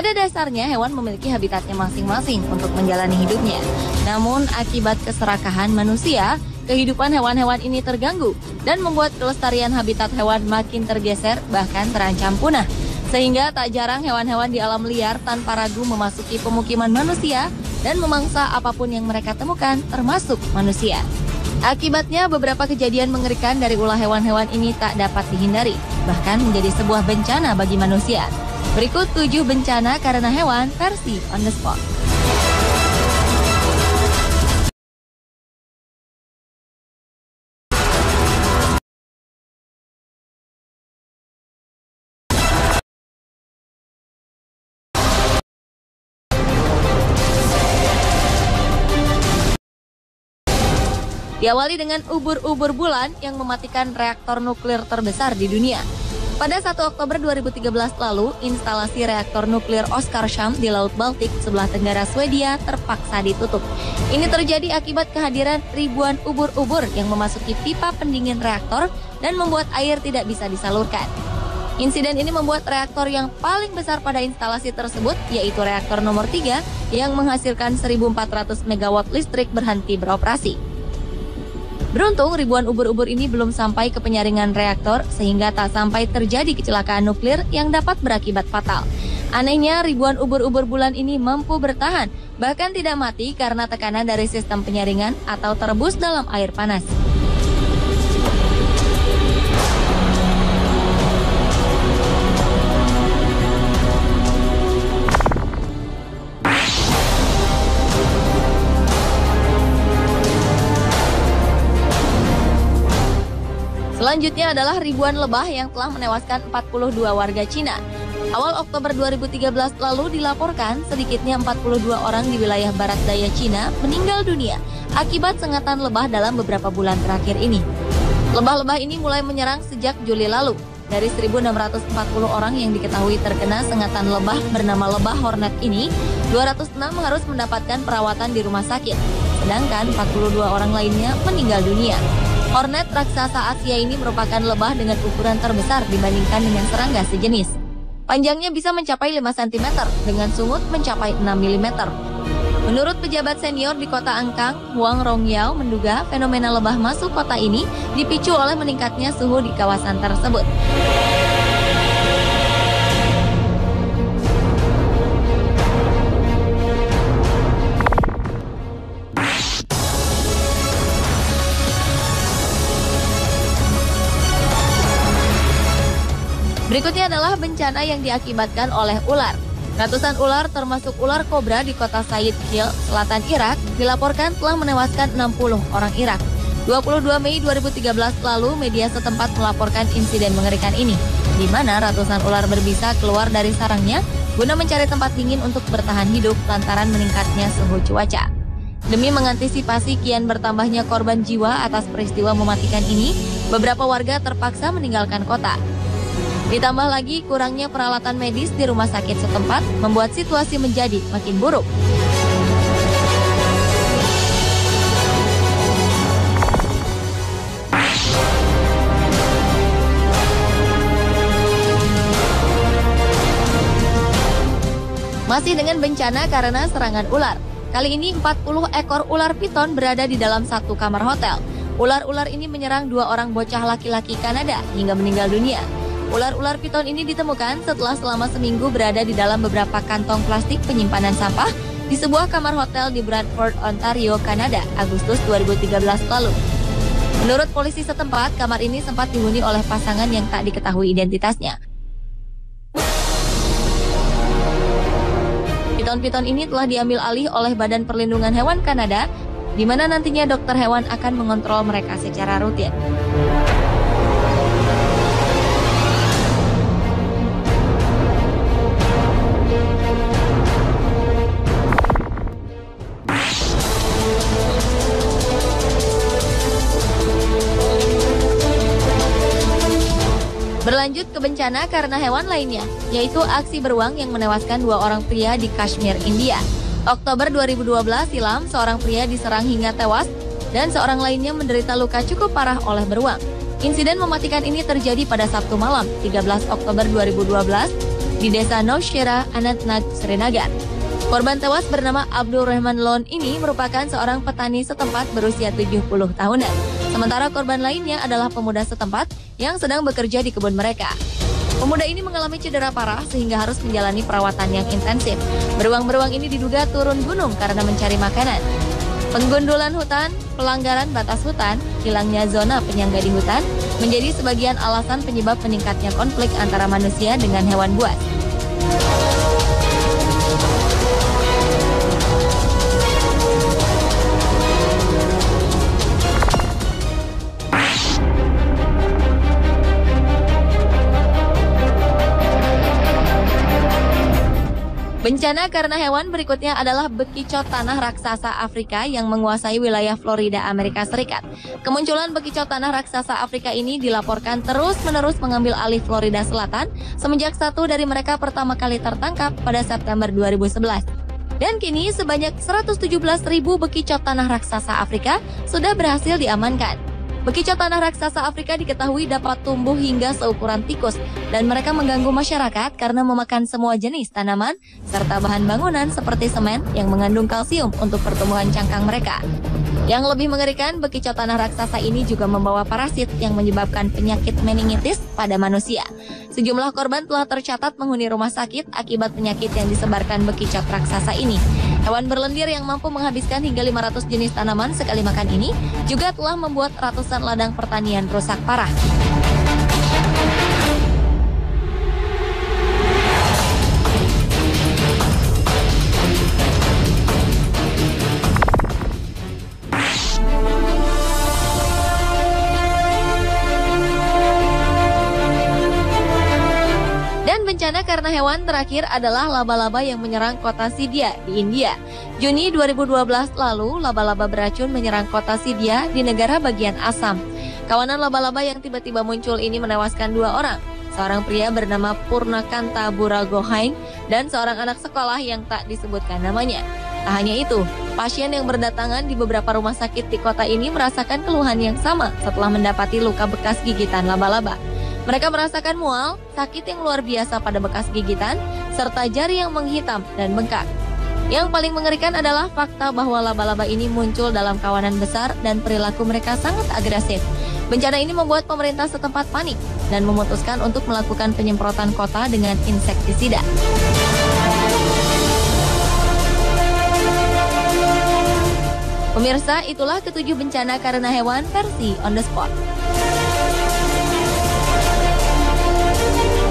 Pada dasarnya, hewan memiliki habitatnya masing-masing untuk menjalani hidupnya. Namun, akibat keserakahan manusia, kehidupan hewan-hewan ini terganggu dan membuat kelestarian habitat hewan makin tergeser, bahkan terancam punah. Sehingga tak jarang hewan-hewan di alam liar tanpa ragu memasuki pemukiman manusia dan memangsa apapun yang mereka temukan, termasuk manusia. Akibatnya, beberapa kejadian mengerikan dari ulah hewan-hewan ini tak dapat dihindari, bahkan menjadi sebuah bencana bagi manusia. Berikut 7 bencana karena hewan versi on the spot. Diawali dengan ubur-ubur bulan yang mematikan reaktor nuklir terbesar di dunia. Pada 1 Oktober 2013 lalu, instalasi reaktor nuklir Oskarshamn di Laut Baltik sebelah tenggara Swedia terpaksa ditutup. Ini terjadi akibat kehadiran ribuan ubur-ubur yang memasuki pipa pendingin reaktor dan membuat air tidak bisa disalurkan. Insiden ini membuat reaktor yang paling besar pada instalasi tersebut, yaitu reaktor nomor 3 yang menghasilkan 1.400 MW listrik berhenti beroperasi. Beruntung ribuan ubur-ubur ini belum sampai ke penyaringan reaktor sehingga tak sampai terjadi kecelakaan nuklir yang dapat berakibat fatal. Anehnya ribuan ubur-ubur bulan ini mampu bertahan, bahkan tidak mati karena tekanan dari sistem penyaringan atau terebus dalam air panas. Selanjutnya adalah ribuan lebah yang telah menewaskan 42 warga Cina. Awal Oktober 2013 lalu dilaporkan sedikitnya 42 orang di wilayah barat daya Cina meninggal dunia akibat sengatan lebah dalam beberapa bulan terakhir ini. Lebah-lebah ini mulai menyerang sejak Juli lalu. Dari 1.640 orang yang diketahui terkena sengatan lebah bernama lebah hornet ini, 206 harus mendapatkan perawatan di rumah sakit, sedangkan 42 orang lainnya meninggal dunia. Hornet raksasa Asia ini merupakan lebah dengan ukuran terbesar dibandingkan dengan serangga sejenis. Panjangnya bisa mencapai 5 cm, dengan sungut mencapai 6 mm. Menurut pejabat senior di kota Angkang, Huang Rongyao menduga fenomena lebah masuk kota ini dipicu oleh meningkatnya suhu di kawasan tersebut. Berikutnya adalah bencana yang diakibatkan oleh ular. Ratusan ular termasuk ular kobra di kota Said Khil, selatan Irak, dilaporkan telah menewaskan 60 orang Irak. 22 Mei 2013 lalu, media setempat melaporkan insiden mengerikan ini, di mana ratusan ular berbisa keluar dari sarangnya guna mencari tempat dingin untuk bertahan hidup lantaran meningkatnya suhu cuaca. Demi mengantisipasi kian bertambahnya korban jiwa atas peristiwa mematikan ini, beberapa warga terpaksa meninggalkan kota. Ditambah lagi kurangnya peralatan medis di rumah sakit setempat membuat situasi menjadi makin buruk. Masih dengan bencana karena serangan ular. Kali ini 40 ekor ular piton berada di dalam satu kamar hotel. Ular-ular ini menyerang 2 orang bocah laki-laki Kanada hingga meninggal dunia. Ular-ular piton ini ditemukan setelah selama seminggu berada di dalam beberapa kantong plastik penyimpanan sampah di sebuah kamar hotel di Brantford, Ontario, Kanada, Agustus 2013 lalu. Menurut polisi setempat, kamar ini sempat dihuni oleh pasangan yang tak diketahui identitasnya. Piton-piton ini telah diambil alih oleh Badan Perlindungan Hewan Kanada, di mana nantinya dokter hewan akan mengontrol mereka secara rutin. Berlanjut ke bencana karena hewan lainnya, yaitu aksi beruang yang menewaskan 2 orang pria di Kashmir, India. Oktober 2012 silam, seorang pria diserang hingga tewas dan seorang lainnya menderita luka cukup parah oleh beruang. Insiden mematikan ini terjadi pada Sabtu malam, 13 Oktober 2012, di desa Nowshera, Anantnag, Srinagar. Korban tewas bernama Abdul Rahman Lon ini merupakan seorang petani setempat berusia 70 tahunan. Sementara korban lainnya adalah pemuda setempat yang sedang bekerja di kebun mereka. Pemuda ini mengalami cedera parah sehingga harus menjalani perawatan yang intensif. Beruang-beruang ini diduga turun gunung karena mencari makanan. Penggundulan hutan, pelanggaran batas hutan, hilangnya zona penyangga di hutan menjadi sebagian alasan penyebab meningkatnya konflik antara manusia dengan hewan buas. Bencana karena hewan berikutnya adalah bekicot tanah raksasa Afrika yang menguasai wilayah Florida, Amerika Serikat. Kemunculan bekicot tanah raksasa Afrika ini dilaporkan terus-menerus mengambil alih Florida Selatan semenjak satu dari mereka pertama kali tertangkap pada September 2011. Dan kini sebanyak 117.000 bekicot tanah raksasa Afrika sudah berhasil diamankan. Bekicot tanah raksasa Afrika diketahui dapat tumbuh hingga seukuran tikus dan mereka mengganggu masyarakat karena memakan semua jenis tanaman serta bahan bangunan seperti semen yang mengandung kalsium untuk pertumbuhan cangkang mereka. Yang lebih mengerikan, bekicot tanah raksasa ini juga membawa parasit yang menyebabkan penyakit meningitis pada manusia. Sejumlah korban telah tercatat menghuni rumah sakit akibat penyakit yang disebarkan bekicot raksasa ini. Hewan berlendir yang mampu menghabiskan hingga 500 jenis tanaman sekali makan ini juga telah membuat ratusan ladang pertanian rusak parah. Bencana karena hewan terakhir adalah laba-laba yang menyerang kota Sidya di India. Juni 2012 lalu, laba-laba beracun menyerang kota Sidya di negara bagian Assam. Kawanan laba-laba yang tiba-tiba muncul ini menewaskan 2 orang. Seorang pria bernama Purnakanta Buragohain dan seorang anak sekolah yang tak disebutkan namanya. Tak hanya itu, pasien yang berdatangan di beberapa rumah sakit di kota ini merasakan keluhan yang sama setelah mendapati luka bekas gigitan laba-laba. Mereka merasakan mual, sakit yang luar biasa pada bekas gigitan, serta jari yang menghitam dan bengkak. Yang paling mengerikan adalah fakta bahwa laba-laba ini muncul dalam kawanan besar dan perilaku mereka sangat agresif. Bencana ini membuat pemerintah setempat panik dan memutuskan untuk melakukan penyemprotan kota dengan insektisida. Pemirsa, itulah ketujuh bencana karena hewan versi On The Spot.